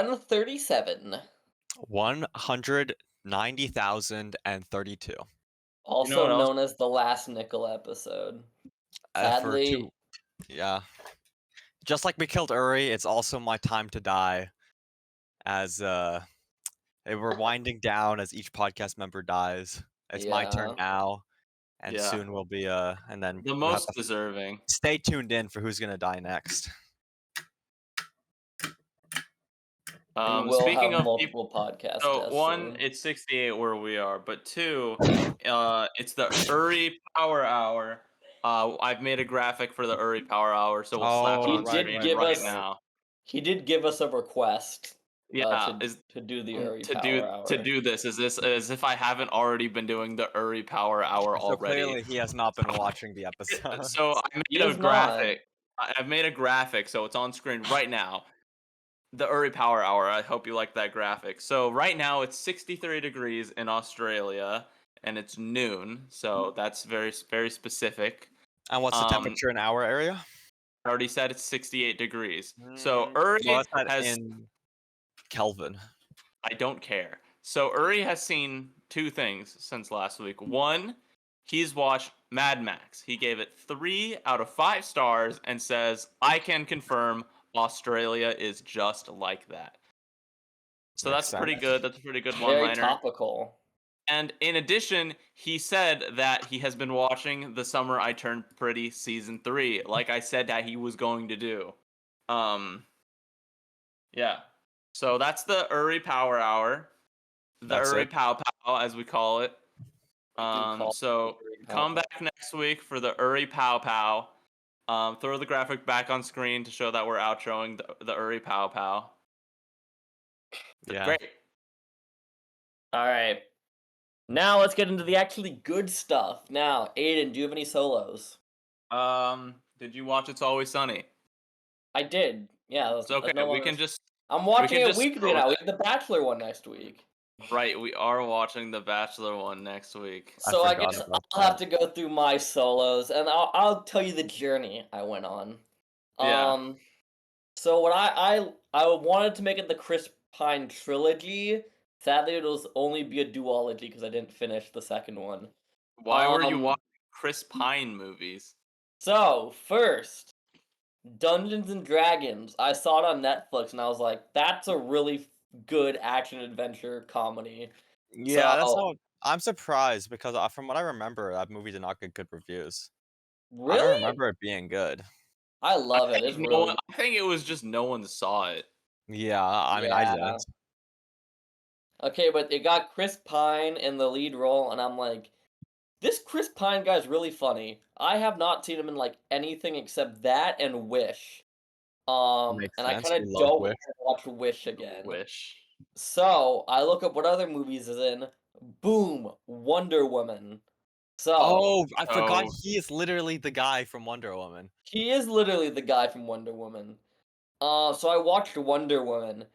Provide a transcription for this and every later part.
137. 190,032. Also what else? known as the last nickel episode. For Sadly, yeah. Just like we killed Uri, it's also my time to die. As we're winding down as each podcast member dies. It's my turn yeah. now, and Yeah. soon will be and then The we'll have most to deserving. stay tuned in for who's gonna die next. And we'll Speaking have of multiple podcasts. so one, soon. it's 68 where we are, but two, it's the Uri Power Hour. I've made a graphic for the Uri Power Hour, so we'll slap it Oh, on He did screen give right us- now. He did give us a request. Yeah, to do the Uri to Power Hour. do this as if I haven't already been doing the Uri Power Hour So already. clearly he has not been watching the episode. So I He made a is not. graphic. I've made a graphic, so it's on screen right now. The Uri Power Hour. I hope you like that graphic. So right now it's 63 degrees in Australia, and it's noon. So that's very very specific. And what's the temperature in our area? I already said it's 68 degrees. So Uri Well, that's not has. in Kelvin. I don't care. So Uri has seen two things since last week. One, he's watched Mad Max. He gave it 3 out of 5 stars and says, "I can confirm Australia is just like that." So Makes that's pretty sense. good. That's a pretty good Very one-liner. topical. And in addition, he said that he has been watching The Summer I Turned Pretty season 3, like I said that he was going to do. Yeah. So that's the Uri Power Hour. The That's Uri it. Pow Pow, as we call it. call So it Uri Pow come Pow. back next week for the Uri Pow Pow. Throw the graphic back on screen to show that we're outroing the Uri Pow Pow. Yeah. Great. All right. Now let's get into the actually good stuff. Now, Aiden, do you have any solos? Did you watch It's Always Sunny? I did. Yeah. It's okay. We can just I'm watching can it just weekly scroll now. We it. have the Bachelor one next week. Right, we are watching The Bachelor one next week. So I forgot guess about I'll have to go through my solos, and I'll tell you the journey I went on. Yeah. So what I wanted to make it the Chris Pine trilogy. Sadly, it'll only be a duology because I didn't finish the second one. Why were you watching Chris Pine movies? So first, Dungeons and Dragons. I saw it on Netflix, and I was like, "That's a really good action adventure comedy." Yeah, that's So- how I'm surprised because from what I remember, that movie did not get good reviews. I Really? don't remember it being good. I love it. It's really I think it was just no one saw it. Yeah, I mean, I Yeah. didn't. okay, but it got Chris Pine in the lead role, and I'm like, this Chris Pine guy's really funny. I have not seen him in like anything except that and Wish. Makes And I sense. kind We of love don't Wish. want to watch Wish again. Wish. So I look up what other movies is in. Boom, Wonder Woman. So Oh, I forgot Oh. he is literally the guy from Wonder Woman. he is literally the guy from Wonder Woman. So I watched Wonder Woman,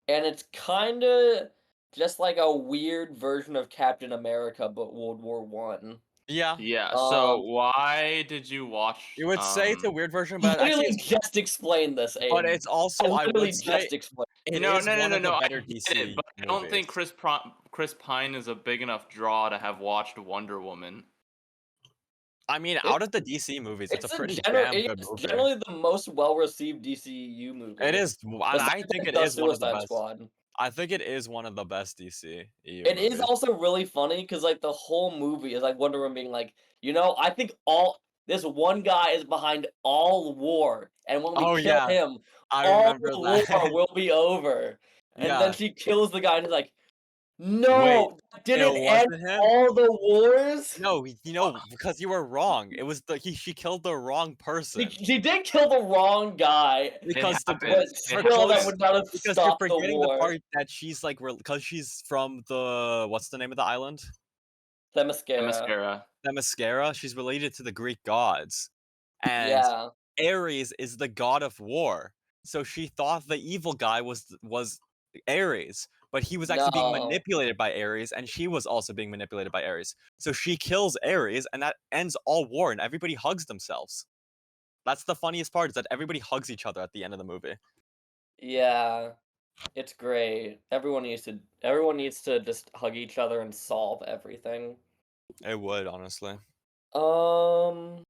and it's kind of just like a weird version of Captain America, but World War One. Yeah, Yeah. So why did you watch? you would say it's a weird version, but Literally actually, just explained this, Aiden. but it's also I literally would say just explained. it No, is one of the I better get DC it, but I don't think movies. Chris Pine is a big enough draw to have watched Wonder Woman. I mean, out of the DC movies, it's a pretty damn good movie. generally the most well-received DCU movie. It is. I think it is one of the Suicide best. Squad. I think it is one of the best DC. It is also really funny because like the whole movie is like Wonder Woman being like, I think this one guy is behind all war, and when we kill him, I all remember the that. war will be over. And then she kills the guy, and he's like, "No, didn't it end wasn't him? all the wars." No, because you were wrong. It was she killed the wrong person. She did kill the wrong guy. Because But still, that would not have because stopped you're the forgetting war. the part that she's like because she's from the what's the name of the island? Themyscira. Themyscira. She's related to the Greek gods, and Yeah. Ares is the god of war. So she thought the evil guy was Ares, but he was actually being manipulated by Ares, and she was also being manipulated by Ares. So she kills Ares, and that ends all war, and everybody hugs themselves. That's the funniest part, is that everybody hugs each other at the end of the movie. Yeah. It's great. Everyone needs to just hug each other and solve everything. It would, honestly. Um.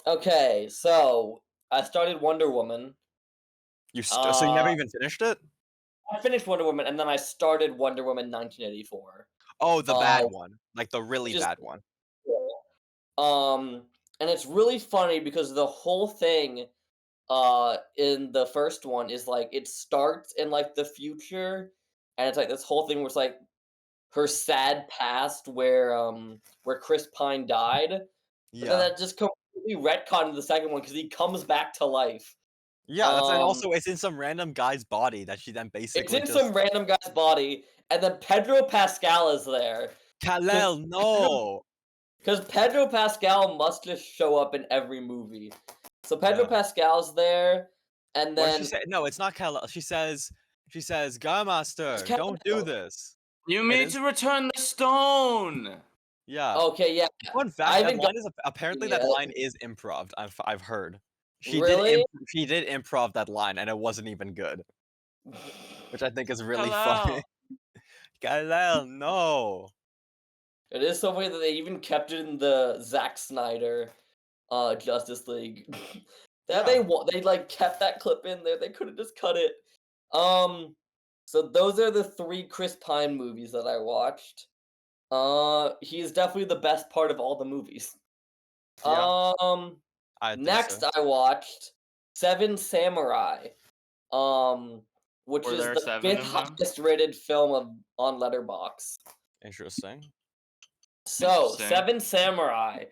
Okay, so I started Wonder Woman. So you never Uh, even finished it? I finished Wonder Woman, and then I started Wonder Woman 1984. Oh, the bad Uh, one, like the really which is bad one. cool. And it's really funny because the whole thing, in the first one is like it starts in like the future, and it's like this whole thing where it's like her sad past where Chris Pine died, but then Yeah. that just completely retconned in the second one because he comes back to life. Yeah, that's and Um, also it's in some random guy's body that she then it's basically in just some random guy's body, and then Pedro Pascal is there because Kal-El, no! Pedro Pascal must just show up in every movie. So Pedro Yeah. Pascal's there, and What does she then say? No, it's not Kal-El. She says, "Guy it's Master, don't do Kal-El. this." You And need then to return the stone. yeah. Okay, yeah, Fun I fact, that haven't got line is it apparently that yet. line is improv. I've heard. Really? She did improv that line and it wasn't even good, which I think is really funny. Hello. Kal-El, no. It is so funny that they even kept it in the Zack Snyder Justice League. That Yeah. they like kept that clip in there. They could have just cut it. So those are the 3 Chris Pine movies that I watched. He's definitely the best part of all the movies. Yeah, Um, I think Next so. I watched Seven Samurai. Um, which Were is there the 7 fifth of them? highest rated film on Letterboxd. Interesting. So, Interesting. Seven Samurai.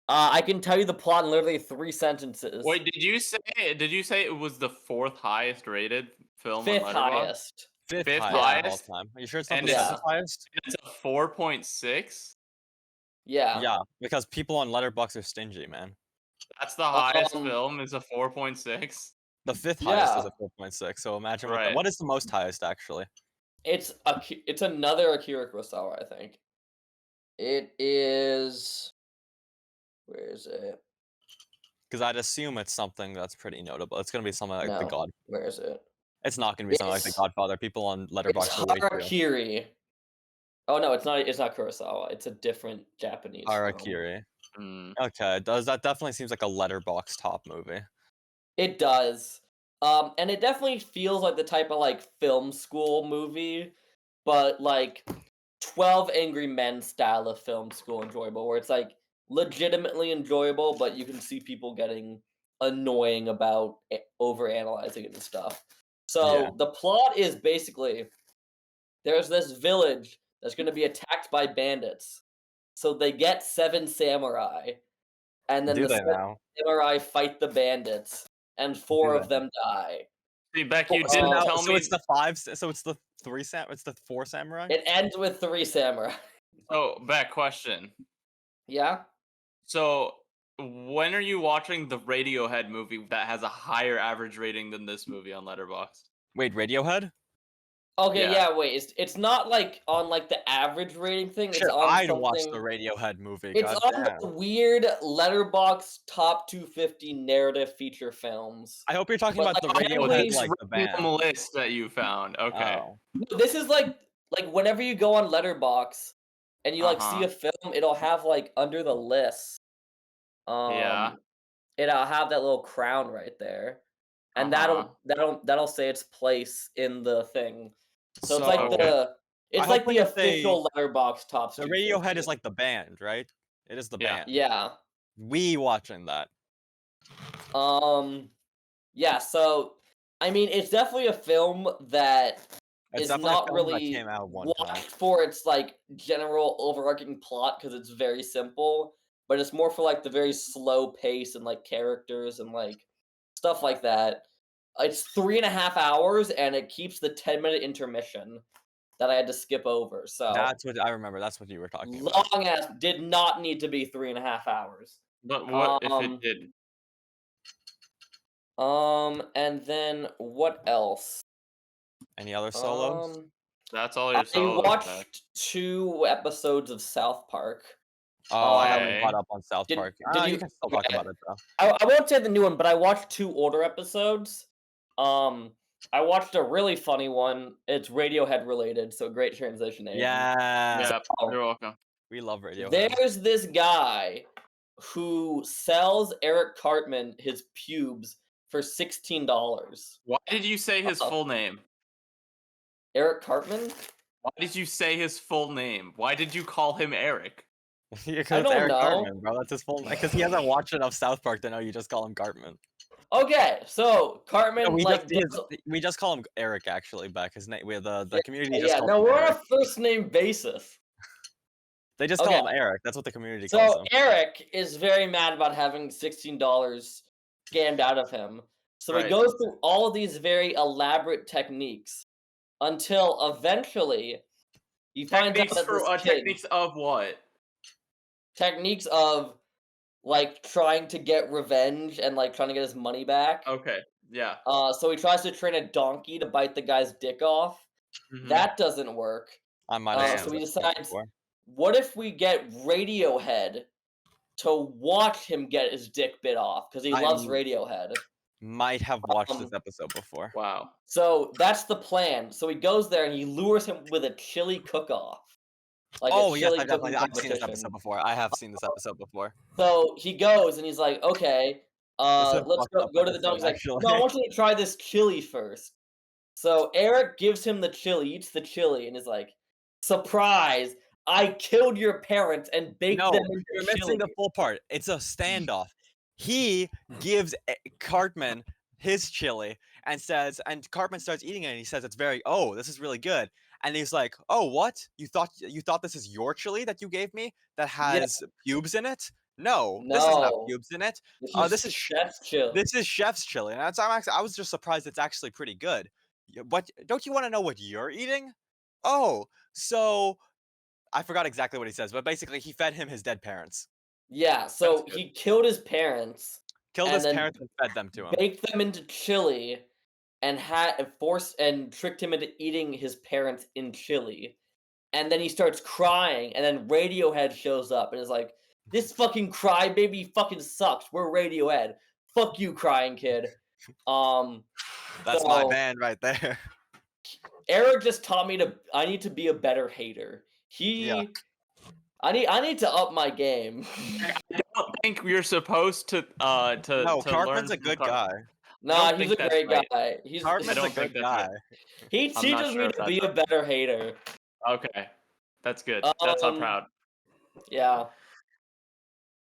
I can tell you the plot in literally 3 sentences. Wait, did you say it was the 4th highest rated film on Fifth Letterboxd? highest. Fifth Fifth highest of all highest? time. Are you sure it's not And the it's Yeah. seventh highest? it's a 4.6? Yeah. Yeah, because people on Letterboxd are stingy, man. That's the highest Um, film is a 4.6? The fifth highest is yeah. a 4.6, so imagine Right. what is the most highest actually? It's another Akira Kurosawa, I think. It is where is it? Because I'd assume it's something that's pretty notable. It's gonna be something like The No. God. Where is it? It's not gonna be something like The It's Godfather. People on it's Letterboxd are way too Harakiri. Oh no, it's not Kurosawa. It's a different Japanese film. Harakiri. Mm. Okay, that definitely seems like a Letterboxd top movie. It does. And it definitely feels like the type of like film school movie, but like 12 Angry Men style of film school enjoyable, where it's like legitimately enjoyable, but you can see people getting annoying about over analyzing it and stuff. Yeah. So the plot is basically there's this village that's going to be attacked by bandits. So they get 7 samurai, and then Do the they 7 now? samurai fight the bandits, and Do 4 they? of them die. See, Beck, Oh, you so didn't now, tell so me. it's the five. So it's the it's the 4 samurai. It ends with 3 samurai. Oh, Beck, question. Yeah? So, when are you watching the Radiohead movie that has a higher average rating than this movie on Letterboxd? Wait, Radiohead? Okay, Yeah. yeah, wait. It's not like on like the average rating thing. It's Shit, on I'd watch the something. Radiohead movie. It's God on damn. the weird Letterbox top 250 narrative feature films. I hope you're talking But about the like Radiohead, every This like the random band. list that you found. Okay. Oh, this is like whenever you go on Letterbox and you like see Uh-huh. a film, it'll have like under the list. Yeah. It'll have that little crown right there. And Uh-huh. that'll say its place in the thing. So Okay. I it's hope like when the you say official Letterbox tops the Radiohead 250. is like the band, right? It is the Yeah. band. Yeah. We watching that. Um yeah, so I mean it's definitely a film that It's is definitely a not film that really came out one time. watched for its like general overarching plot because it's very simple, but it's more for like the very slow pace and like characters and like stuff like that. It's 3.5 hours and it keeps the 10-minute intermission that I had to skip over. So That's what I remember. That's what you were talking about. long ass did not need to be 3.5 hours. But what if it Um, did? and then what else? Any other solos? Um, That's all I your solos, Beck. watched 2 episodes of South Park. Oh, I haven't Um, caught Okay. up on South did Park. did You you? can still talk Okay, about it though. I won't say the new one, but I watched 2 older episodes. Um, I watched a really funny one. It's Radiohead related, so great transition, Aiden. Yeah. Yeah, So, you're welcome. We love Radiohead. there's this guy who sells Eric Cartman his pubes for $16. Why did you say his Uh, full name? Eric Cartman? Why did you say his full name? Why did you call him Eric? Because I it's don't Eric know. Cartman, bro. That's his full name. Because he hasn't watched enough South Park to know you just call him Cartman. Okay, so Cartman No, does- we just call him Eric actually back. His name, the community just yeah, calls no, him we're on Eric. a first name basis. They just Okay. call him Eric. That's what the community calls So him. Eric is very mad about having $16 scammed out of him. So he Right. goes through all of these very elaborate techniques until eventually he finds out Techniques that for this kid, techniques of what? techniques of like trying to get revenge and like trying to get his money back. Okay. Yeah. So he tries to train a donkey to bite the guy's dick off. Mhm. That doesn't work. I might have So seen he this episode decides, before. what if we get Radiohead to watch him get his dick bit off because he loves I'm- Radiohead. Might have watched Um, this episode before. Wow. So that's the plan. So he goes there and he lures him with a chili cook-off. Like Oh a yes, chili I've cooking seen this competition. episode before. I have seen this episode before. So he goes and he's like, okay, This is a let's fucked up go to the dog. episode, He's like, actually. no, I want you to try this chili first. So Eric gives him the chili, eats the chili, and is like, surprise, I killed your parents and baked No, them into you're chili. missing the full part. It's a standoff. He gives Cartman his chili and says, and Cartman starts eating it and he says it's this is really good. And he's like, oh, what? You thought this is your chili that you gave me that has pubes in it? No, this doesn't have No. pubes in it. This is chef's chili. This is chef's chili, and I was just surprised it's actually pretty good. But don't you want to know what you're eating? Oh, so I forgot exactly what he says, but basically he fed him his dead parents. Yeah, so That's good. he killed his parents, Killed and his then parents and fed them to him. baked them into chili, and forced and tricked him into eating his parents in chili. And then he starts crying, and then Radiohead shows up and is like, "This fucking crybaby fucking sucks. We're Radiohead. Fuck you, crying kid." That's my so- band right there. Eric just taught me I need to be a better hater. Yeah. I need to up my game. I don't think you're supposed to No, to Cartman's learn a from good guy. Nah, don't he's think a that's great right. guy. He's Cartman's don't a think good that's guy. right. he I'm not teaches sure me if to that's be a right. better hater. Okay. That's good. That's I'm Um, proud. Yeah.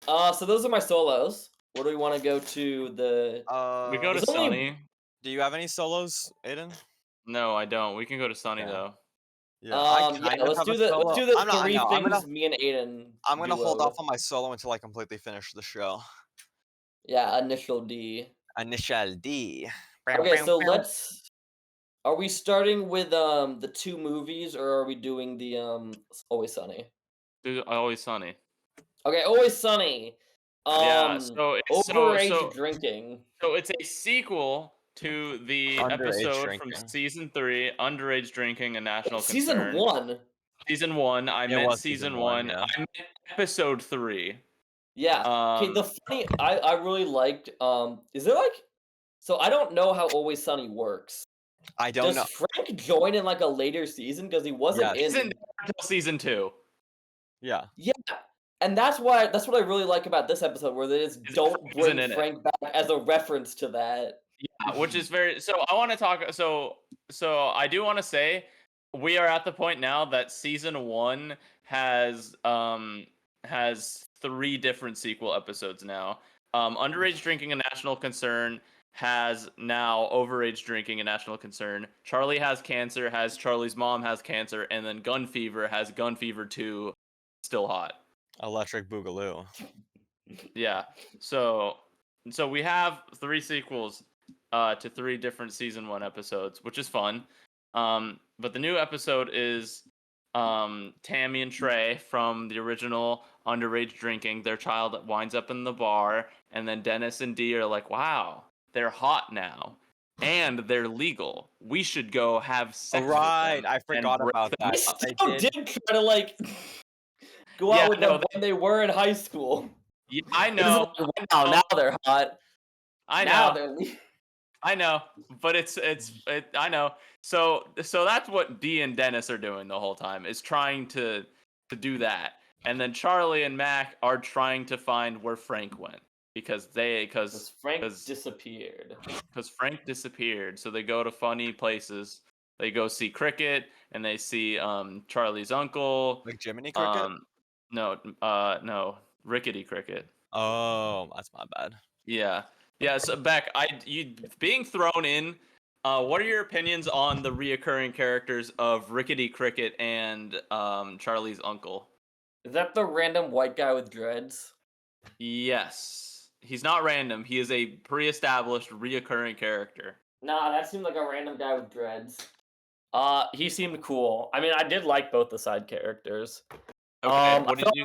So those are my solos. Where do we want to go to the? We go to There's only- Sunny. Do you have any solos, Aiden? No, I don't. We can go to Sunny Yeah. though. Yeah, I kind of let's have do a the solo. let's do the I'm not- three no, things me and Aiden. I'm gonna hold duoed. off on my solo until I completely finish the show. Yeah, initial D. Initial D. Okay, so let's. Are we starting with the two movies, or are we doing the Always Sunny? Dude, Always Sunny. Okay, Always Sunny. Yeah, so it's overage drinking. So it's a sequel to the Underage episode drinking. from season 3, Underage Drinking and National Season Concern. 1. Season 1. I It meant was season season 1. one, yeah. I meant episode 3. Yeah. Okay, the funny I really liked is there like so I don't know how Always Sunny works. I don't Does know. Frank join in like a later season because he wasn't Yes. He's in in there until season 2. Yeah. Yeah. And that's what I really like about this episode where they just Is don't Frank bring isn't in it. Frank back as a reference to that. Yeah, which is very so I want to talk so I do want to say we are at the point now that season 1 has 3 different sequel episodes now. Underage Drinking and National Concern has now Overage Drinking and National Concern. Charlie Has Cancer has Charlie's Mom Has Cancer, and then Gun Fever has Gun Fever 2 Still Hot. Electric Boogaloo. Yeah. So we have 3 sequels to 3 different season 1 episodes, which is fun. But the new episode is Tammy and Trey from the original Underage Drinking. Their child that winds up in the bar, and then Dennis and Dee are like, "Wow, they're hot now, and they're legal. We should go have sex." Right, with them I forgot and about break them that. up." They I still did. did try to like go Yeah, out with no, them when they were in high school. Yeah, I It was know. like, wow, now they're hot. I Now know. they're I know, but I know. So that's what Dee and Dennis are doing the whole time, is trying to do that. And then Charlie and Mac are trying to find where Frank went because Because Frank disappeared. Frank disappeared. So they go to funny places. They go see Cricket and they see Charlie's uncle. Like Jiminy Cricket? No, Rickety Cricket. Oh, that's my bad. Yeah. Yeah, so Beck, you being thrown in, what are your opinions on the reoccurring characters of Rickety Cricket and Charlie's uncle? Is that the random white guy with dreads? Yes. He's not random. He is a pre-established reoccurring character. Nah, that seemed like a random guy with dreads. He seemed cool. I mean, I did like both the side characters. Okay, I what did felt you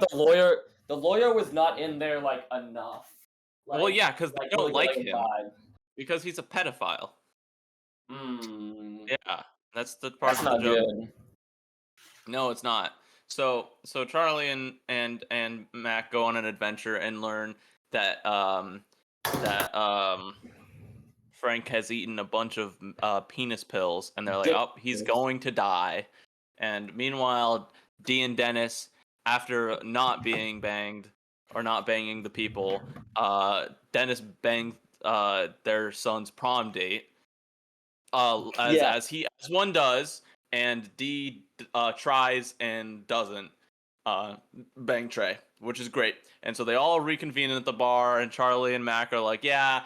the lawyer was not in there like enough. Well, yeah, because they don't really like get, him a vibe. because he's a pedophile. Hmm. Yeah, that's the part That's of the not joke. good. No, it's not. So Charlie and Mac go on an adventure and learn that Frank has eaten a bunch of penis pills, and they're like, Dick oh, he's pills. going to die. And meanwhile, Dee and Dennis, after not being banged or not banging the people, Dennis banged their son's prom date. As one does, and Dee tries and doesn't bang Trey, which is great. And so they all reconvene at the bar, and Charlie and Mac are like, yeah,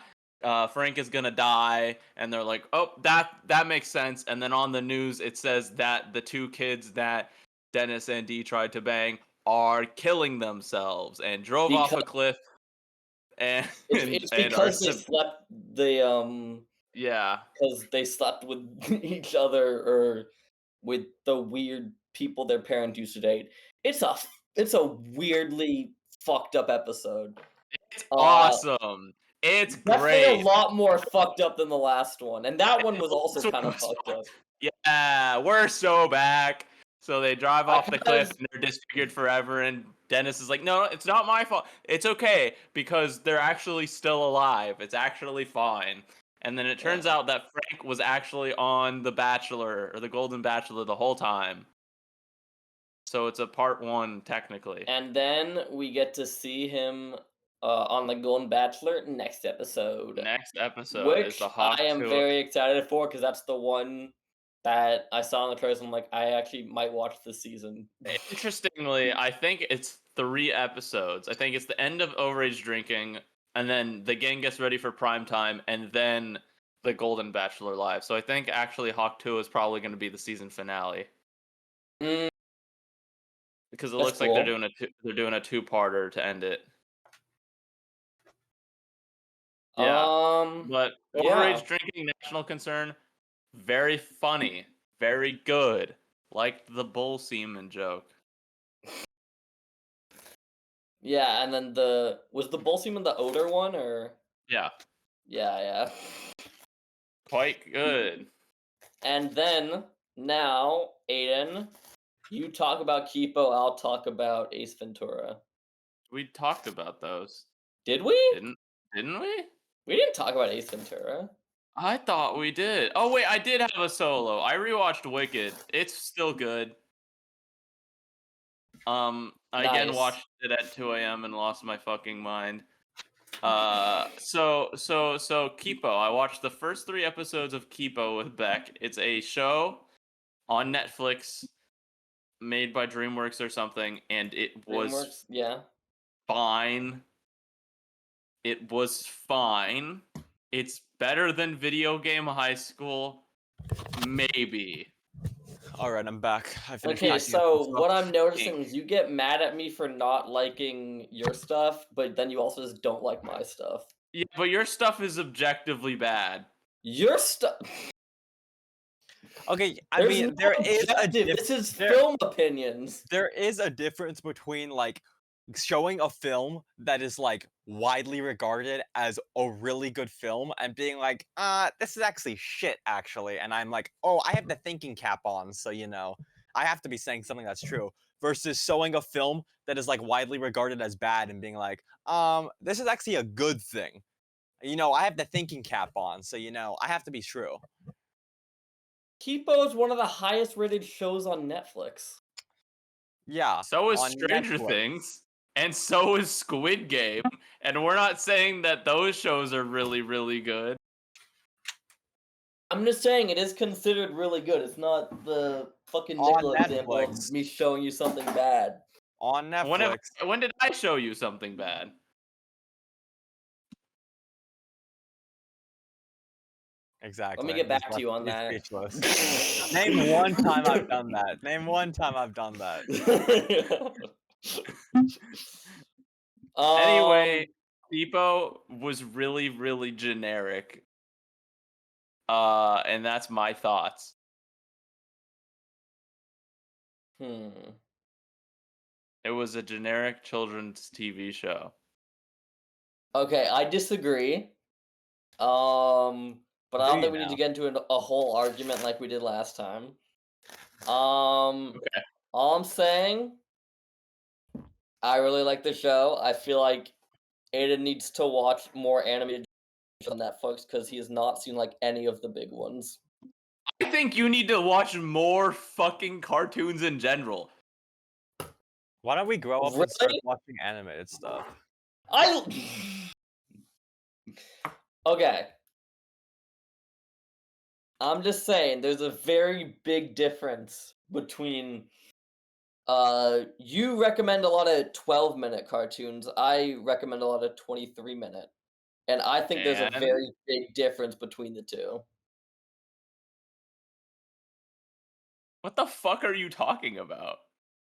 Frank is gonna die, and they're like, oh, that makes sense. And then on the news it says that the two kids that Dennis and Dee tried to bang are killing themselves and drove off a cliff. And It's and are because they slept yeah. because they slept with each other or with the weird people their parents used to date. It's a weirdly fucked up episode. It's Uh, awesome. It's Definitely great. a lot more fucked up than the last one, and that one was also This one kind of was fucked up. Yeah, we're so back. So they drive off the cliff Because and they're disfigured forever. And Dennis is like, no, it's not my fault. It's okay because they're actually still alive. It's actually fine. And then it turns Yeah. out that Frank was actually on The Bachelor or The Golden Bachelor the whole time. So it's a part one, technically. And then we get to see him on the Golden Bachelor next episode, Next episode is which the I Hawk am 2. very excited for because that's the one that I saw in the trailers. I'm like, I actually might watch this season. Interestingly, I think it's 3 episodes. I think it's the end of Overage Drinking, and then the gang gets ready for prime time, and then the Golden Bachelor live. So I think actually Hawk 2 is probably going to be the season finale Mm, because it that's looks like they're cool. doing a two-parter to end it. Yeah, but Yeah, Overage Drinking, national concern, very funny, very good. Liked the bull semen joke. yeah, and then was the bull semen the odor one or Yeah, yeah. quite good. And then now, Aiden, you talk about Kipo, I'll talk about Ace Ventura. We talked about those, Did we? didn't we? We didn't talk about Ace Ventura. I thought we did. Oh wait, I did have a solo. I rewatched Wicked. It's still good. I again Nice. watched it at 2 a.m. and lost my fucking mind. So Kipo. I watched the first 3 episodes of Kipo with Beck. It's a show on Netflix made by DreamWorks or something, and it was DreamWorks, yeah. fine. It was fine. It's better than Video Game High School. Maybe. All right, I'm back. I finished Okay, packing up so some what stuff. I'm noticing is you get mad at me for not liking your stuff, but then you also just don't like my stuff. Yeah, but your stuff is objectively bad. Your stuff. Okay, I mean, there is a This is film opinions. There is a difference between like showing a film that is like widely regarded as a really good film and being like, this is actually shit, actually. And I'm like, oh, I have the thinking cap on, so I have to be saying something that's true. Versus showing a film that is like widely regarded as bad and being like, this is actually a good thing. I have the thinking cap on, so I have to be true. Kipo is one of the highest rated shows on Netflix. Yeah. So is on Stranger Netflix. Things, and so is Squid Game, and we're not saying that those shows are really, really good. I'm just saying it is considered really good. It's not the fucking On Nicola example of Netflix. me showing you something bad. On Netflix. When did I show you something bad? Exactly. Let me get back to you on He's that. speechless. Name one time I've done that. Name one time I've done that. Anyway, Kipo was really, really generic. And that's my thoughts. It It was a generic children's TV show. Okay, I disagree. But I don't think we need to get into a whole argument like we did last time. Okay. All I'm saying, I really like the show. I feel like Aiden needs to watch more animated on Netflix because he has not seen like any of the big ones. I think you need to watch more fucking cartoons in general. Why don't we grow up and start watching animated stuff? Okay. I'm just saying, there's a very big difference between. You recommend a lot of 12-minute cartoons. I recommend a lot of 23-minute. And I think there's a very big difference between the two. What the fuck are you talking about?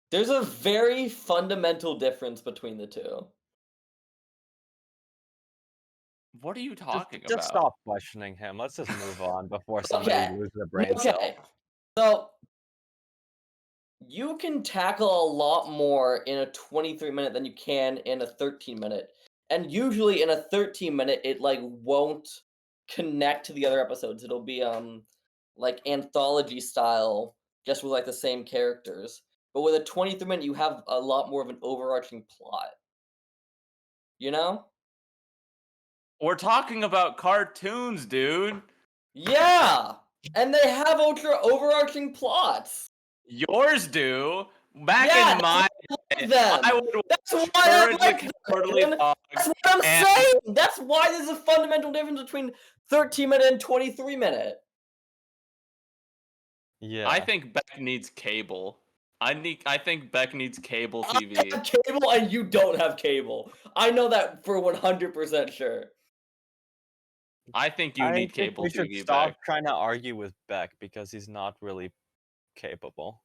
There's a very fundamental difference between the two. What are you talking about? Just stop questioning him. Let's just move on before somebody loses a brain cell. So, you can tackle a lot more in a 23-minute than you can in a 13-minute. And usually in a 13-minute, it like won't connect to the other episodes. It'll be like anthology style, just with like the same characters. But with a 23-minute, you have a lot more of an overarching plot. You know? We're talking about cartoons, dude. Yeah! And they have overarching plots. Yours do. Back in my day, I would watch Courage the Cowardly Dog. That's what I'm saying! That's why there's a fundamental difference between 13-minute and 23-minute. Yeah. I think Beck needs cable. I think Beck needs cable TV. I have cable and you don't have cable. I know that for 100% sure. I think you need cable we TV. Should stop trying to argue with Beck because he's not really capable.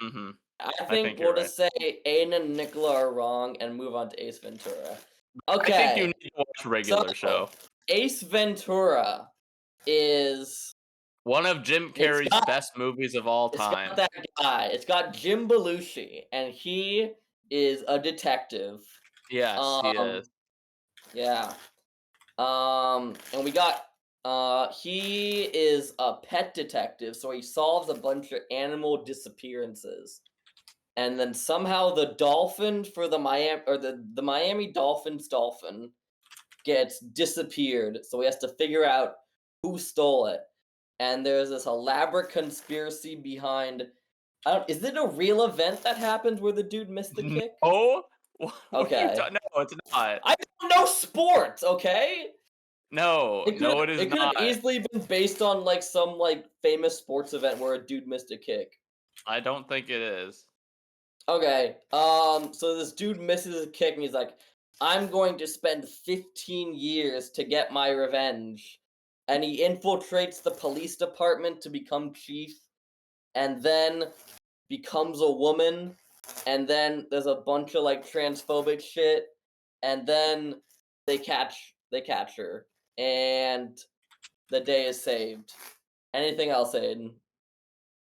Mm-hmm. I think we'll just say Aiden and Nicola are wrong and move on to Ace Ventura. Okay. I think you need to watch regular show. Ace Ventura is one of Jim Carrey's best movies of all time. It's got that guy. It's got Jim Belushi, and he is a detective. Yes, he is. Yeah. And we got he is a pet detective, so he solves a bunch of animal disappearances. And then somehow the dolphin for the Miami Dolphins dolphin gets disappeared, so he has to figure out who stole it. And there's this elaborate conspiracy behind. Is it a real event that happened where the dude missed the kick? Oh, okay. No, it's not. I don't know sports. Okay. No, it is not. It could have easily been based on like some like famous sports event where a dude missed a kick. I don't think it is. Okay. So this dude misses a kick and he's like, I'm going to spend 15 years to get my revenge. And he infiltrates the police department to become chief, and then becomes a woman, and then there's a bunch of like transphobic shit, and then they catch her, and the day is saved. Anything else, Aiden?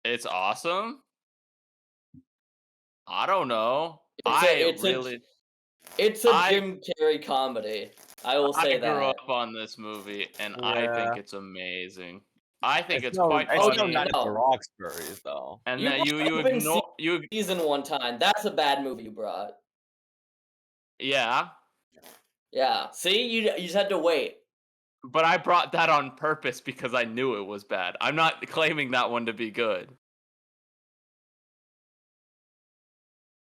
It's awesome. I don't know. It's a Jim Carrey comedy. I will say that. I grew up on this movie, and I think it's amazing. I think it's quite funny. funny. It's no Roxbury's though. And then you ignore season one time. That's a bad movie you brought. Yeah. Yeah. See, you just had to wait. but I brought that on purpose because I knew it was bad. I'm not claiming that one to be good.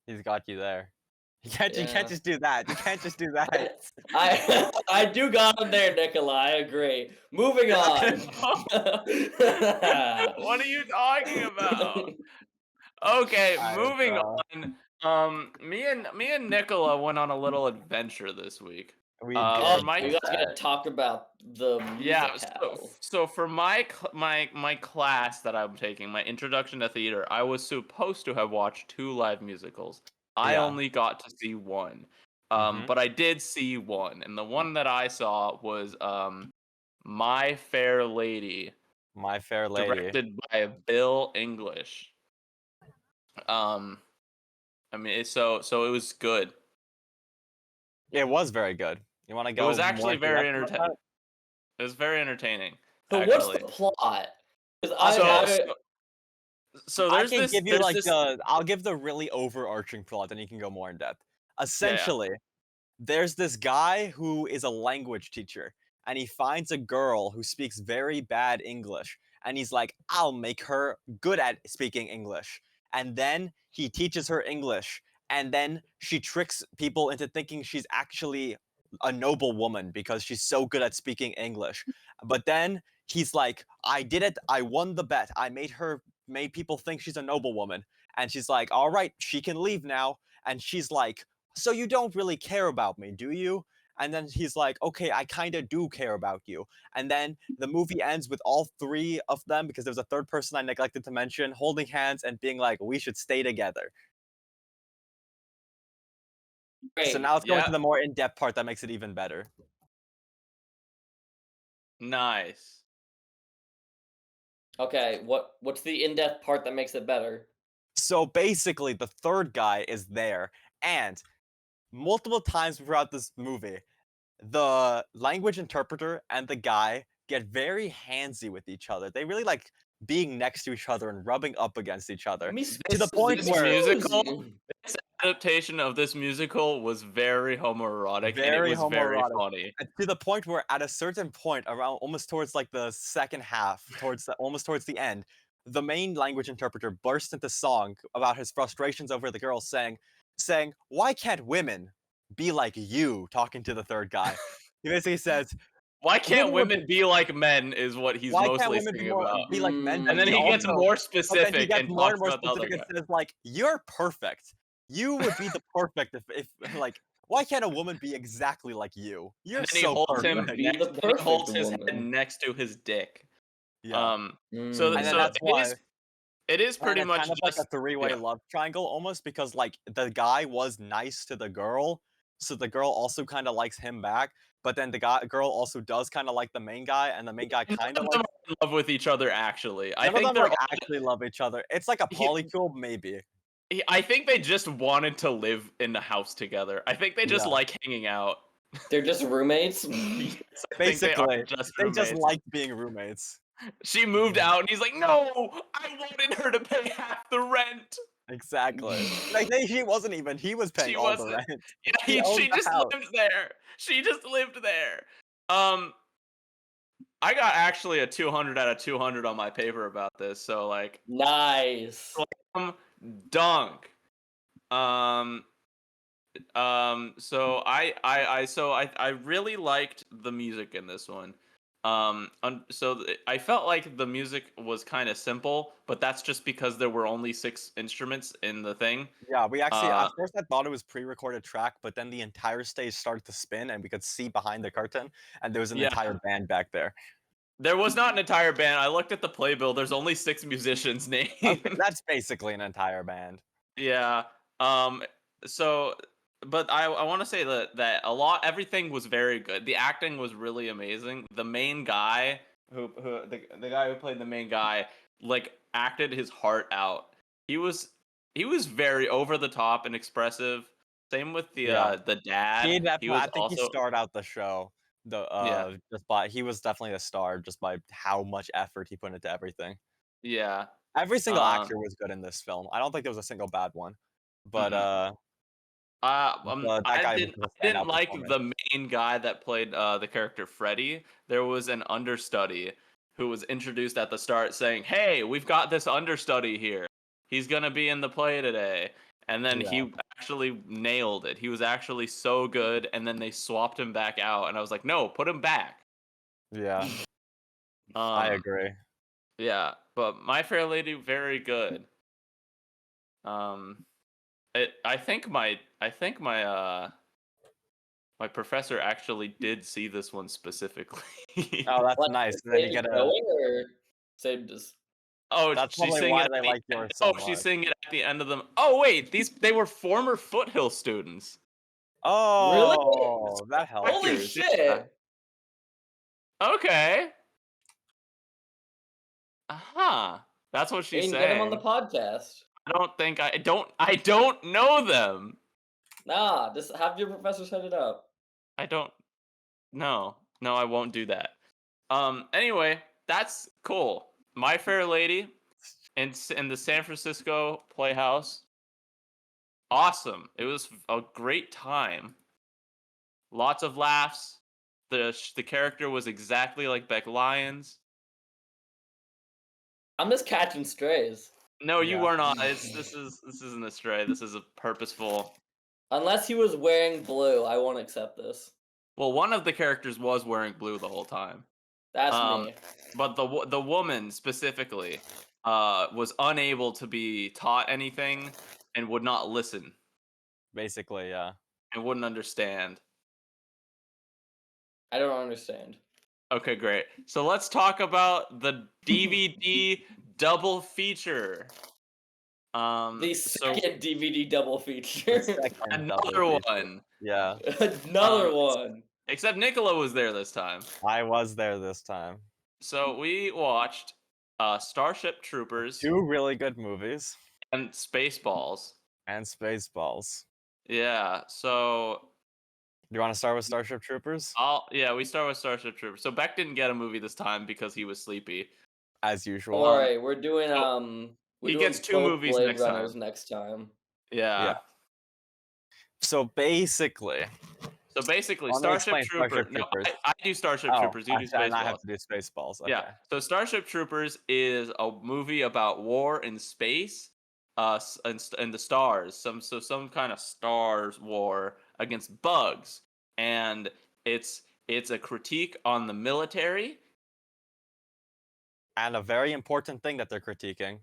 He's got you there. You can't Yeah. just do that. You can't just do that. I do got him there, Nikolai. I agree. Moving on. What are you talking about? Okay, Alright, moving bro. on. Me and Nicola went on a little adventure this week. We Oh, For did. my you guys gotta talk about the Yeah, so, musicale. so for my class that I'm taking, my introduction to theater, I was supposed to have watched 2 live musicals. I Yeah. only got to see one. Mhm. But I did see one, and the one that I saw was My Fair Lady, My Fair Lady. directed by Bill English. I mean, so it was good. It was very good. You wanna It go was more actually into very depth about entertaining. that? It was very entertaining, So what's the actually. plot? Because So, I so I there's can this give you there's like this I'll give the really overarching plot, and you can go more in depth. yeah. Essentially, there's this guy who is a language teacher, and he finds a girl who speaks very bad English, and he's like, I'll make her good at speaking English. And then he teaches her English, and then she tricks people into thinking she's actually a noble woman because she's so good at speaking English. But then he's like, I did it, I won the bet. Made people think she's a noble woman. And she's like, all right, she can leave now. And she's like, so you don't really care about me, do you? And then he's like, okay, I kind of do care about you. And then the movie ends with all three of them, because there's a third person I neglected to mention, holding hands and being like, we should stay together. So now great. let's go into Yeah, the more in-depth part that makes it even better. nice. Okay, what's the in-depth part that makes it better? So basically, the third guy is there, and multiple times throughout this movie, the language interpreter and the guy get very handsy with each other. They really like being next to each other and rubbing up against each other, Let me to the This point this where musical, excuse you. this adaptation of this musical was very homoerotic, and it very was very homoerotic, funny. and to the point where at a certain point, around almost towards like the second half, almost towards the end, the main language interpreter burst into song about his frustrations over the girl, saying, "Why can't women be like you?" Talking to the third guy, he basically says, Why can't "Women would women be like men? Is what he's Why can't mostly women singing about. be like men?" And But then Mm, he he gets also, more but then he specific gets and more and talks more about the other specific and guy. says like, "You're perfect. You would be the perfect if like, why can't a woman be exactly like you? You're And then he so holds you him perfect." be next. the Then he perfect holds his head woman. next to his dick. Yeah, Um. So and then so Mm. that's it why, is. It is and pretty it's much kind of like a just three-way yeah. love triangle almost, because like the guy was nice to the girl, so the girl also kind of likes him back. But then the girl also does kind of like the main guy, and the main guy None kind of of them likes. are in love with each other. Actually, I None of think them they're like all. actually love each other. It's like a He, polycule, maybe. I think they just wanted to live in the house together. I think they just Yeah. like hanging out. They're just roommates. Yes, I think they are Basically, just they just roommates. like being roommates. She moved out, and he's like, "No, I wanted her to pay half the rent. Exactly. Like she wasn't even. He was paying She all the wasn't. rent. Yeah, He owned she the just house. lived there. She just lived there." Um, I got actually a 200 out of 200 on my paper about this. So like, Nice. slam dunk. Um, so I really liked the music in this one. I felt like the music was kind of simple, but that's just because there were only 6 instruments in the thing. Yeah, we actually Uh, at first I thought it was pre-recorded track, but then the entire stage started to spin, and we could see behind the curtain, and there was an yeah, entire band back there. there was not an entire band. I looked at the playbill. There's only 6 musicians Okay, named. that's basically an entire band. Yeah. Um. So, but I want to say that everything was very good. The acting was really amazing. The main guy the guy who played the main guy like acted his heart out. He was he was very over the top and expressive. Same with Yeah, the dad. he He definitely. was I think he also starred out the show. The yeah just by he was definitely a star just by how much effort he put into everything. yeah. Every single Um. actor was good in this film. I don't think there was a single bad one. But, Mm-mm. That guy was a I didn't standout like performance. the main guy that played the character Freddy. There was an understudy who was introduced at the start saying, "Hey, we've got this understudy here. He's gonna be in the play today." And then Yeah. he actually nailed it. He was actually so good, and then they swapped him back out, and I was like, "No, put him back." Yeah, I Um, agree. yeah, but My Fair Lady, very good. Um, my professor actually did see this one specifically. Oh, that's Like, nice. And then you saved get it a. going or saved us? Oh, That's she's probably singing why it they at the like end. yours so Oh, she's much. singing it at the end of them. Oh wait, they were former Foothill students. Really? Oh, that helps. Holy Actors, shit! yeah. Okay. Uh-huh. That's what she's Aiden, get him on the saying. podcast. I don't know them. Nah, just have your professor set it up. I don't no. No, I won't do that. Anyway, that's cool. My Fair Lady in the San Francisco Playhouse. Awesome. It was a great time. Lots of laughs. The character was exactly like Beck Lyons. I'm just catching strays. No, you Yeah. were not. This isn't a stray. This is a purposeful. Unless he was wearing blue, I won't accept this. Well, one of the characters was wearing blue the whole time. That's Um, me. but the woman specifically was unable to be taught anything and would not listen Basically, yeah. and wouldn't understand. I don't understand. Okay, great. So let's talk about the DVD double feature. The So second DVD double The feature. second double another feature. one. Yeah, Another Um, one. Except Nicola was there this time. I was there this time. So we watched Starship Troopers 2 really good movies and Spaceballs. and Spaceballs. Yeah. So Do you want to start with Starship Troopers? we start with Starship Troopers. So Beck didn't get a movie this time because he was sleepy. As usual. Alright, we're doing so we're he doing gets 2 both movies Blade next Runners time. next time. Yeah. Yeah. So basically, So basically, let me Starship explain Starship Troopers. No, Troopers. I do Starship Troopers. You do And I have Spaceballs. to do Spaceballs. Yeah. Okay. So Starship Troopers is a movie about war in space, and the stars. Some kind of stars war against bugs, and it's a critique on the military. And a very important thing that they're critiquing,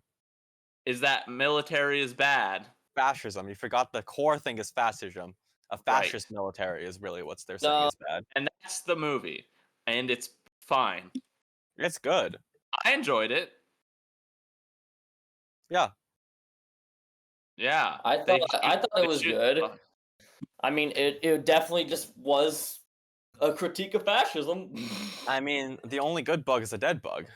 Is that military is bad? fascism. You forgot the core thing is fascism. A Right. fascist military is really what they're saying No. is bad. And that's the movie, and it's fine. It's good. I enjoyed it. Yeah. Yeah. I thought it was good. uh, I mean, it definitely just was a critique of fascism. I mean, the only good bug is a dead bug.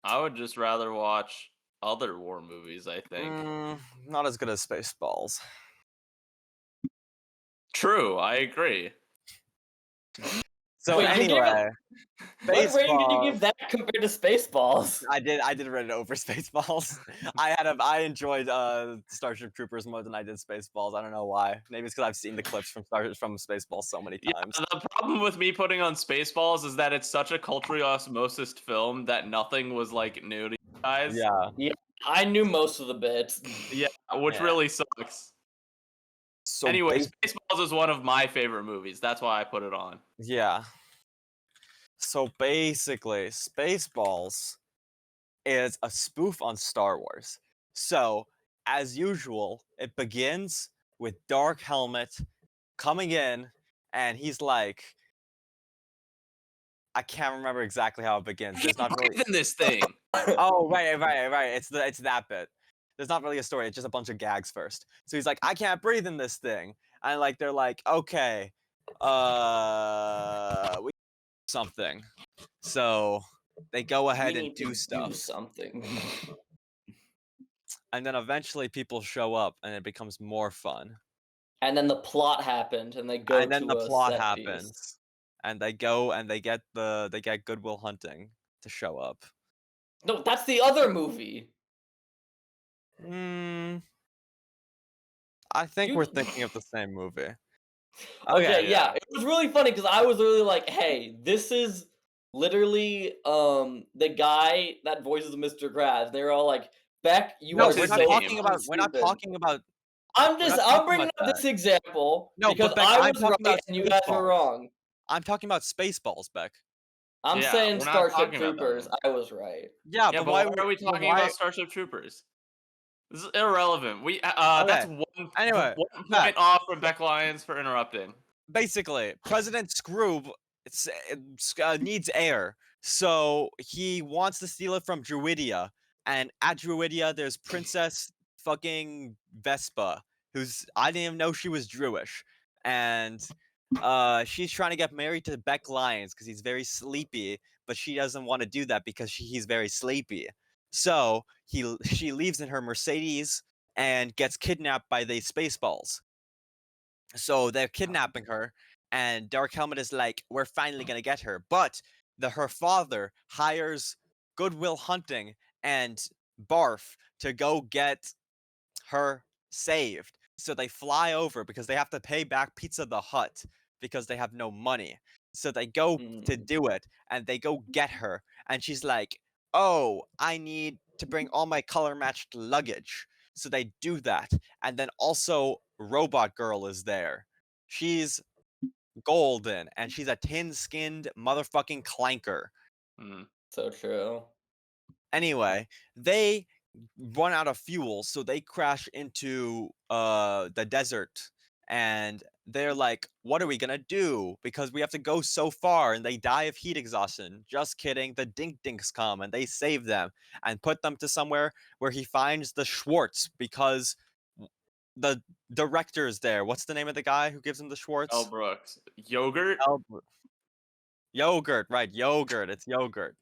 I would just rather watch other war movies, I think. Not as good as Spaceballs. True, I agree. So Wait, you gave anyway, What rating did you Spaceballs. give that compared to Spaceballs? I did rate it over Spaceballs. I enjoyed Starship Troopers more than I did Spaceballs. I don't know why. Maybe it's because I've seen the clips from Spaceballs so many times. Yeah, the problem with me putting on Spaceballs is that it's such a cultural osmosis film that nothing was like new to you guys. Yeah. I knew most of the bits. Yeah, which Yeah. really sucks. So Anyway, Spaceballs is one of my favorite movies. That's why I put it on. yeah. So basically, Spaceballs is a spoof on Star Wars. So, as usual, it begins with Dark Helmet coming in, and he's like, I can't remember exactly how it begins. There's not really. in this thing. Oh, right. It's that bit. There's not really a story. It's just a bunch of gags first. So he's like, I can't breathe in this thing, and like they're like, okay, we something. So they go ahead We and need to do stuff. something. And then eventually people show up and it becomes more fun. And then the plot happened, and they go And then to the a plot set happens. piece. And they go and they get Goodwill Hunting to show up. No, that's the other movie. I think You- we're thinking of the same movie. Okay, Okay. yeah, it was really funny because I was really like, "Hey, this is literally the guy that voices Mr. Krabs." They were all like, "Beck, you No, are What's we're his not so name? talking fucking about. We're not stupid." talking about. I'm We're just not I'm talking bringing about up that. this example No, because but Beck, I I'm was talking right about and you guys were Spaceballs. wrong. I'm talking about Spaceballs, Beck. I'm Yeah, saying we're not Starship talking about that Troopers. one. I was right. Yeah, Yeah, but but why? why are we But talking why? about Starship Troopers? This is irrelevant. That's Okay. one Anyway, one Beck. point off from Beck Lyons for interrupting. Basically, President Scroob needs air, so he wants to steal it from Druidia. And at Druidia, there's Princess fucking Vespa, who's I didn't even know she was Jewish, and she's trying to get married to Beck Lyons because he's very sleepy, but she doesn't want to do that because he's very sleepy. So she leaves in her Mercedes and gets kidnapped by the Spaceballs. So they're kidnapping her, and Dark Helmet is like, "We're finally gonna get her." But her father hires Goodwill Hunting and Barf to go get her saved. So they fly over because they have to pay back Pizza the Hut because they have no money. So they go to Mm. do it, and they go get her, and she's like, "Oh, I need to bring all my color matched luggage." So they do that, and then also Robot Girl is there. She's golden, and she's a tin-skinned motherfucking clanker. Mm. So true. Anyway, they run out of fuel, so they crash into the desert, and they're like, "What are we gonna do? Because we have to go so far," and they die of heat exhaustion. Just kidding. The Dink Dinks come and they save them and put them to somewhere where he finds the Schwartz because the director's there. What's the name of the guy who gives him the Mel Schwartz? Brooks. Yogurt? Yogurt, right? Yogurt. It's Yogurt.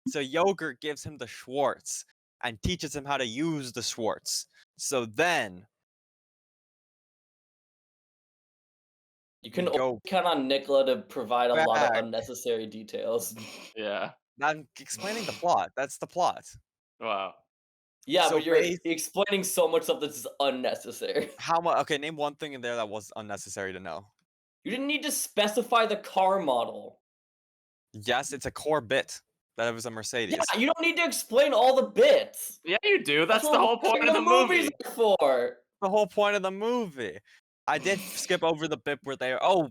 So Yogurt gives him the Schwartz and teaches him how to use the Schwartz. So then You we can only go count on Nicola to provide a lot of back. unnecessary details. Yeah. I'm explaining the plot. That's the plot. Wow. Yeah, So but you're base explaining so much stuff that's unnecessary. how much? Okay, name one thing in there that was unnecessary to know. You didn't need to specify the car model. Yes, it's a core bit that it was a Yeah, Mercedes. you don't need to explain all the bits. Yeah, you do. That's the what whole point watching of the movies movie. are for. The whole point of the movie. I did skip over the bit where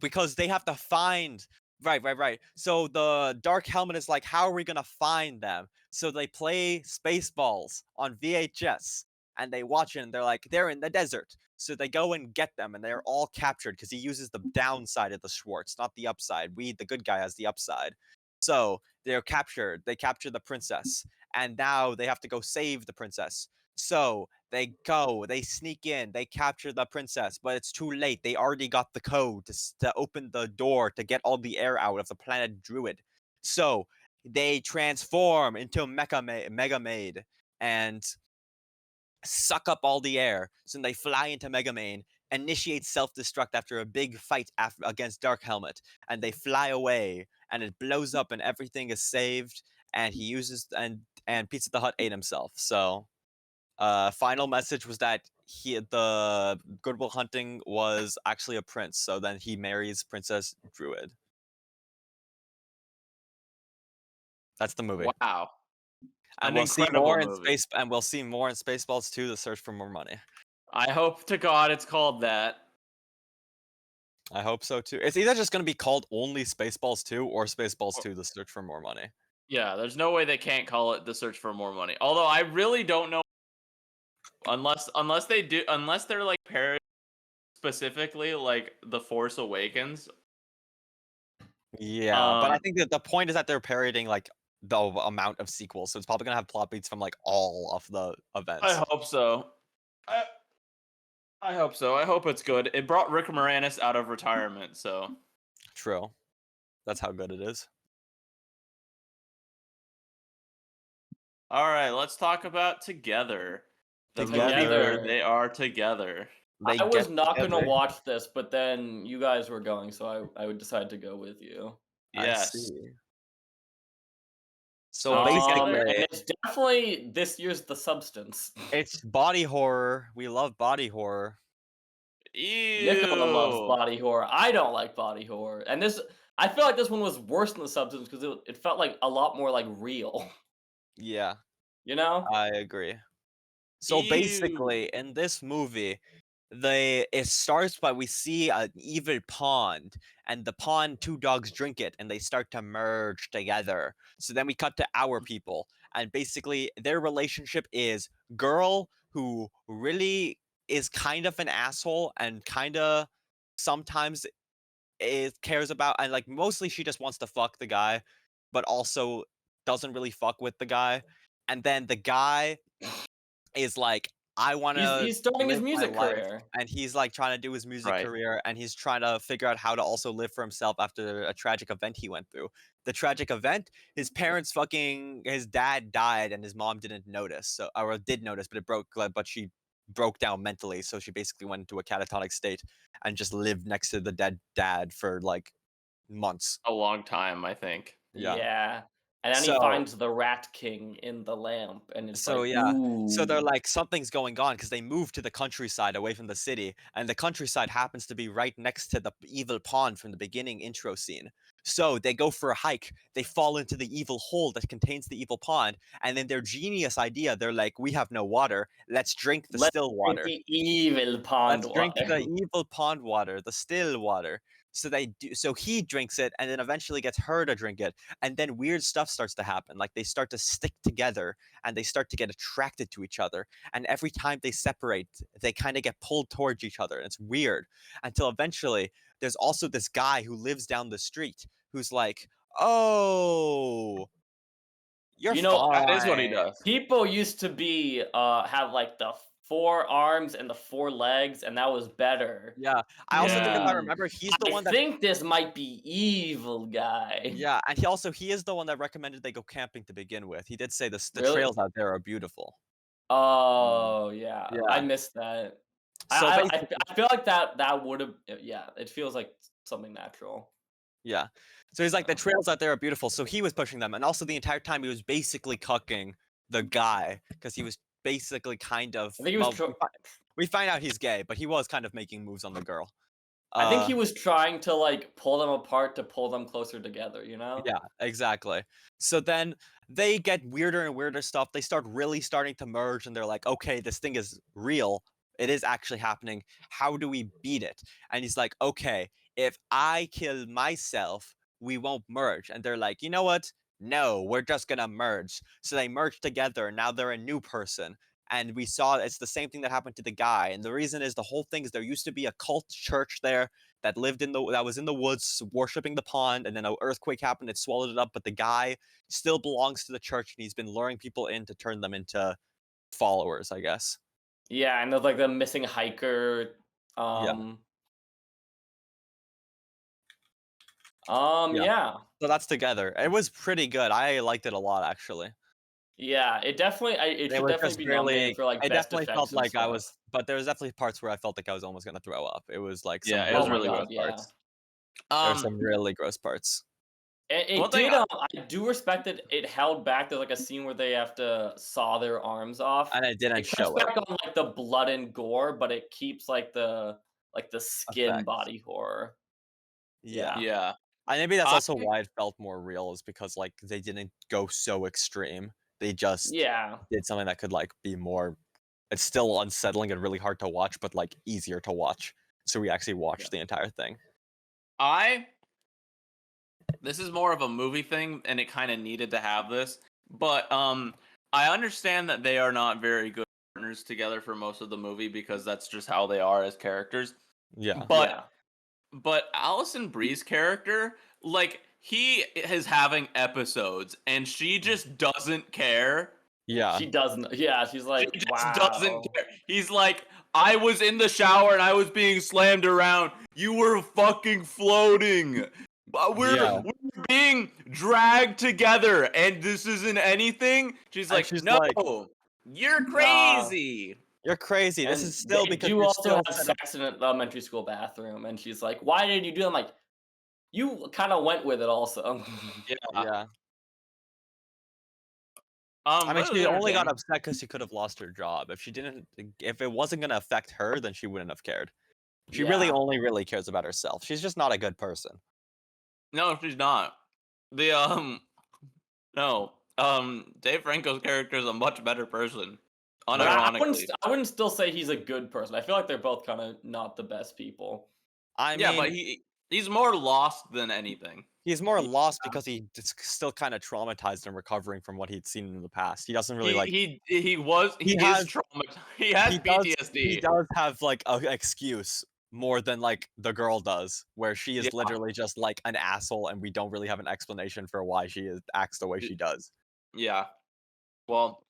because they have to find right. So the Dark Helmet is like, how are we gonna find them? So they play Spaceballs on VHS and they watch it and they're like, they're in the desert. So they go and get them and they're all captured because he uses the downside of the Schwartz, not the upside. The good guy, has the upside. So they're captured. They capture the princess, and now they have to go save the princess. So they sneak in, they capture the princess, but it's too late. They already got the code to open the door to get all the air out of the planet Druid. So they transform into Mega Maid and suck up all the air. So they fly into Mega Maid, initiate self-destruct after a big fight against Dark Helmet, and they fly away, and it blows up, and everything is saved. And he uses and Pizza the Hut ate himself. So final message was that the Goodwill Hunting was actually a prince, so then he marries Princess Druid. That's the movie. Wow. And An we'll see incredible more in movie. Spaceballs 2: The Search for More Money. I hope to God it's called that. I hope so too. It's either just going to be called only Spaceballs 2 or Spaceballs Or- 2: The Search for More Money. Yeah, there's no way they can't call it The Search for More Money. Although I really don't know unless they're like parodying specifically like The Force Awakens. Yeah, but I think that the point is that they're parodying like the amount of sequels, so it's probably going to have plot beats from like all of the events. I hope so. I hope so. I hope it's good. It brought Rick Moranis out of retirement, so True. That's how good it is. all right, let's talk about Together. The movie Together. where they are together. They I was get not gonna together. watch this, but then you guys were going, so I would decide to go with you. I Yes. see. So So basically, together- And it's definitely this year's The Substance. it's body horror. We love body horror. Nicola loves Ew. body horror. I don't like body horror, and I feel like this one was worse than the Substance because it felt like a lot more like real. Yeah, You know? I agree. So Ew. basically, in this movie, it starts by we see an evil pond, and the pond, two dogs drink it, and they start to merge together. So then we cut to our people, and basically their relationship is girl who really is kind of an asshole and kind of sometimes cares about, and like mostly she just wants to fuck the guy, but also doesn't really fuck with the guy. And then the guy is like, I want He's to he's starting his live my music life, career. and he's like trying to do his music Right. career, and he's trying to figure out how to also live for himself after a tragic event he went through. The tragic event, his dad died, and his mom didn't notice, or did notice, but but she broke down mentally, so she basically went into a catatonic state and just lived next to the dead dad for like months. A long time, I think. Yeah. Yeah. And then he So finds the Rat King in the lamp, and it's So like, yeah, so they're ooh. like something's going on because they moved to the countryside away from the city, and the countryside happens to be right next to the evil pond from the beginning intro scene. So they go for a hike, they fall into the evil hole that contains the evil pond, and then their genius idea, they're like, we have no water, let's drink the Let's still drink water. the evil pond Let's drink water. the evil pond water, the still water. So he drinks it and then eventually gets her to drink it. And then weird stuff starts to happen. Like they start to stick together and they start to get attracted to each other. And every time they separate, they kind of get pulled towards each other. And it's weird until eventually there's also this guy who lives down the street who's like, "Oh, you're You know, That is what he fine." does. Kipo used to be have like the 4 arms and the 4 legs, and that was better. Yeah. I also think if I Yeah. Ooh. remember, he's the I one that think this might be evil guy. yeah, and he is the one that recommended they go camping to begin with. He did say the Really? trails out there are beautiful. Oh, yeah. I Yeah. missed that. So I feel like that would have yeah, it feels like something natural. yeah. So he's like, the Yeah. trails out there are beautiful. So he was pushing them, and also the entire time he was basically cucking the guy because he was basically kind of I think he was well, tr we find out he's gay, but he was kind of making moves on the girl. I think Uh, he was trying to, like, pull them apart to pull them closer together, you know? Yeah, exactly. So then they get weirder and weirder stuff. They start really starting to merge and they're like, okay, this thing is real. It is actually happening. How do we beat it? And he's like, okay, if I kill myself, we won't merge. And they're like, you know what? No, we're just gonna merge. So they merge together. Now they're a new person. And we saw it's the same thing that happened to the guy. And the reason is the whole thing is there used to be a cult church there that was in the woods worshiping the pond, and then an earthquake happened, it swallowed it up, but the guy still belongs to the church and he's been luring people in to turn them into followers, I guess. Yeah, and there's, like, the missing hiker, Yeah. um Yeah. yeah. So that's together. It was pretty good. I liked it a lot actually. Yeah, it It should was definitely just be nominated really for, like, I best definitely felt effects and like I stuff. was but there was definitely parts where I felt like I was almost gonna throw up. It was like some Yeah, it was Oh really my really gross good. god, yeah. parts. There were Um, some really gross parts. It one thing did, I do respect that it held back. There's, like, a scene where they have to saw their arms off. And it didn't It cuts show it. back on, like, the blood and gore, but it keeps, like, the skin Effects. body horror. Yeah. Yeah. yeah. And maybe that's I also why it felt more real is because, like, they didn't go so extreme. They just Yeah. did something that could, like, be more it's still unsettling and really hard to watch, but, like, easier to watch. So we actually Yeah. watched the entire thing. I this is more of a movie thing and it kind of needed to have this, but I understand that they are not very good partners together for most of the movie because that's just how they are as characters. Yeah. But Yeah. Allison Brie's character, like he is having episodes and she just doesn't care. Yeah. She doesn't yeah, she's She like, just doesn't "Wow." care. He's like, I was in the shower and I was being slammed around. You were fucking floating. Yeah. We're being dragged together and this isn't anything. She's And like, she's no, like, you're Nah. crazy. "You're crazy. This is And still they because do you're also still have set up." sex in an elementary school bathroom, and she's like, "Why did you do that?" I'm like, "You kinda went with it also." Yeah. Yeah. I mean, But it was she only got entertaining. upset because she could have lost her job. If it wasn't gonna affect her, then she wouldn't have cared. She really Yeah. only really cares about herself. She's just not a good person. No, she's not. The no. Dave Franco's character is a much better person. But I wouldn't, Unironically. I wouldn't still say he's a good person. I feel like they're both kind of not the best people. I Yeah, mean, but he's more lost than anything. he's more Yeah. lost because he's still kind of traumatized and recovering from what he'd seen in the past. He doesn't really like. He is has- traumatized. He has He PTSD. does have like an excuse more than like the girl does, where she is Yeah. literally just like an asshole, and we don't really have an explanation for why acts the way she does. Yeah. Well,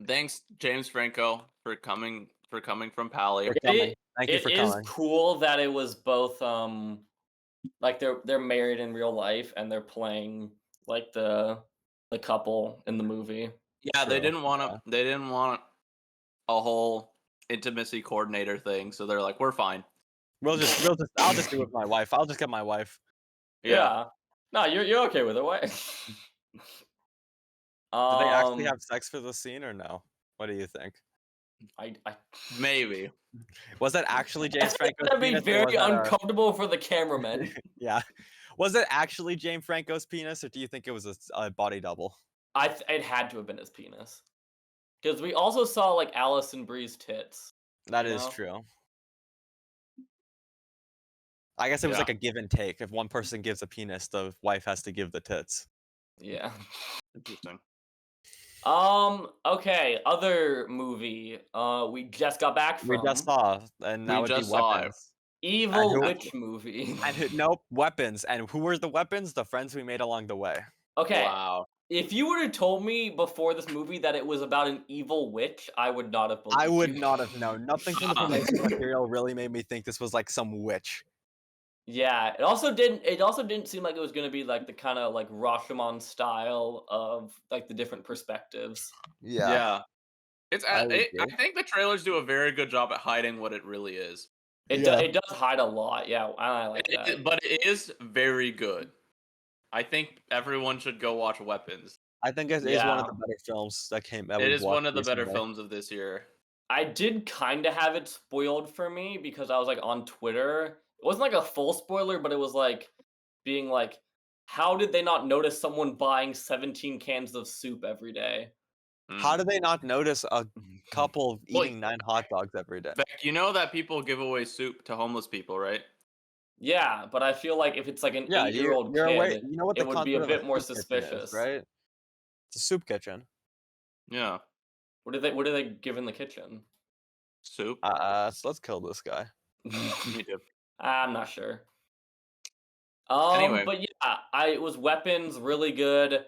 thanks James Franco for coming from Pally. For coming. Thank you It for is coming. cool that it was both like they're married in real life and they're playing like the couple in the movie. Yeah, they True, didn't want to. yeah. They didn't want a whole intimacy coordinator thing, so they're like, "We're fine." I'll just do it with my wife. I'll just get my wife. Yeah. No, you're okay with it. What? Did they actually have sex for the scene or no? What do you think? I Maybe. Was that actually James Franco's That'd be penis? Or very was that uncomfortable for the cameraman. yeah. Was it actually James Franco's penis, or do you think it was a body double? It had to have been his penis. Because we also saw like Allison Brie's tits. That you is know? true. I guess it was Yeah. like a give and take. If one person gives a penis, the wife has to give the tits. Yeah. Interesting. Okay, other movie. We just got back from We just saw, and that We would be just saw it. weapons. Evil who- Witch movie. Nope, weapons. And who were the weapons? The friends we made along the way. Okay, Wow. if you would have told me before this movie that it was about an evil witch, I would not have believed I would you. not have known. Nothing from the promotional material really made me think this was like some witch. Yeah, it also didn't seem like it was gonna be like the kind of like Rashomon style of like the different perspectives. Yeah. It's I would I agree. think the trailers do a very good job at hiding what it really is. It does hide a lot. Yeah, I like that. But it is very good. I think everyone should go watch Weapons. I think it is one of the better films that It we've is watched one of the better recently. films of this year. I did kind of have it spoiled for me because I was like on Twitter. It wasn't like a full spoiler, but it was like being like, how did they not notice someone buying 17 cans of soup every day? How do they not notice a couple Well, eating 9 hot dogs every day? Beck, you know that people give away soup to homeless people, right? Yeah, but I feel like if it's like an Yeah, 8-year-old you're aware. kid, You know what it the would be a concept of bit more soup kitchen is, suspicious. right? It's a soup kitchen. Yeah. What do they give in the kitchen? Soup. So let's kill this guy. Me too. I'm not sure. Anyway. But yeah, it was weapons, really good.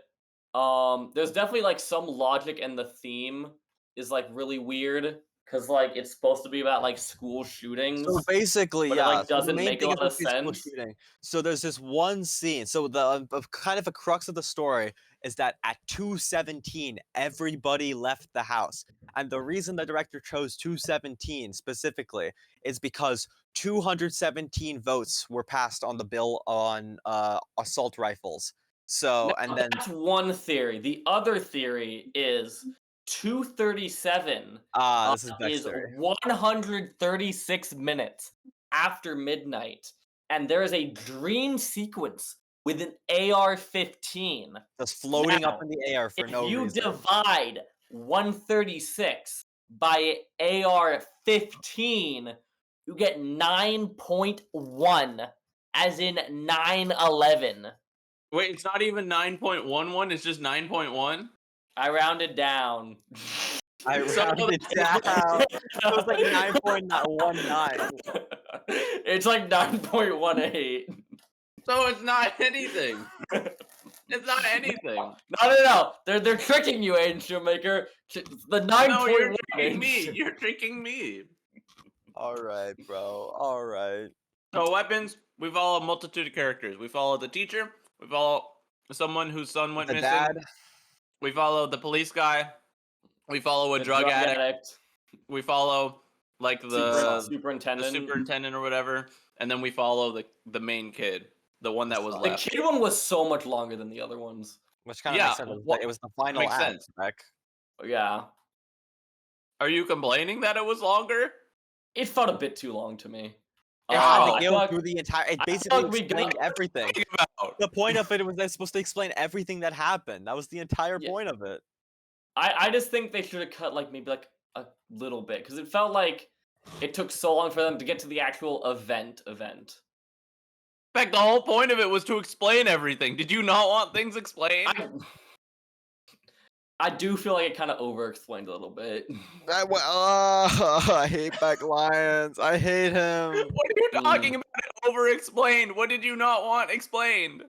There's definitely like some logic, and the theme is like really weird because like it's supposed to be about like school shootings, So basically, but it yeah. like So the doesn't main make a thing is lot of a school sense. shooting. So there's this one scene. So the kind of a crux of the story is that at 2:17, everybody left the house, and the reason the director chose 2:17 specifically is because 217 votes were passed on the bill on assault rifles. So Now, and then that's one theory. The other theory is 2:37 this is Beck's is theory. 136 minutes after midnight, and there is a dream sequence with an AR-15. Just floating Now, up in the air for if no you reason. divide 136 by AR-15, you get 9.1, as in 9/11. Wait, it's not even 9.11, it's just 9.1? I rounded down. I So- rounded down. It was like 9.19. It's like 9.18. So it's not anything. It's not anything. No. They're tricking you, Aiden Shoemaker. The 9.1. No, you're tricking me. You're tricking me. All right, bro. All right. So weapons, we follow a multitude of characters. We follow the teacher. We follow someone whose son went The missing. dad. We follow the police guy. We follow a The drug addict. We follow like the superintendent. superintendent or whatever, and then we follow the main kid, the one that was The left. kid one was so much longer than the other ones. Which kind of Yeah, makes sense. well, It was the final makes act, sense. Beck. Yeah. Are you complaining that it was longer? It felt a bit too long to me. It had Oh, to I go feel like- through the entire. It I feel basically like we explained got- everything. think about. The point of it was they're supposed to explain everything that happened. That was the entire Yeah. point of it. I just think they should have cut like maybe like a little bit because it felt like it took so long for them to get to the actual event. In fact, the whole point of it was to explain everything. Did you not want things explained? I do feel like it kind of over-explained a little bit. I hate Beck Lyons. I hate him. What are you talking about? It over-explained. What did you not want explained?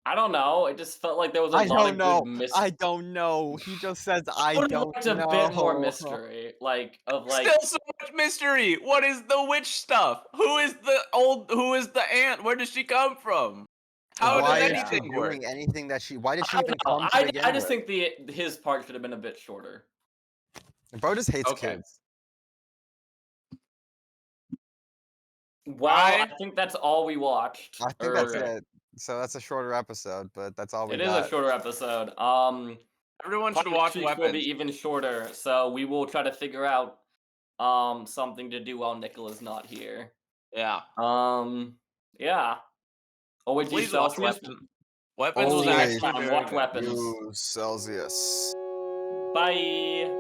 I don't know. It just felt like there was a I lot don't of know. good mystery. I don't know. He just says I would have don't liked know. a bit more mystery, like Still so much mystery. What is the witch stuff? Who is the aunt? Where does she come from? How Why does is she anything work? doing anything that she? Why did she I even don't know. come to begin I just with? think his part should have been a bit shorter. Bro just hates Okay. kids. Well, I think that's all we watched. I think that's or- it. So that's a shorter episode, but that's all we It is got. a shorter episode. Everyone should Probably watch next week will Weapons. be even shorter, so we will try to figure out something to do while Nicola's not here. Yeah. Yeah. Oh wait, Please watch Celsius. Weapons. Weapons is Always actually time, very watch good. Weapons. Use Celsius. Bye.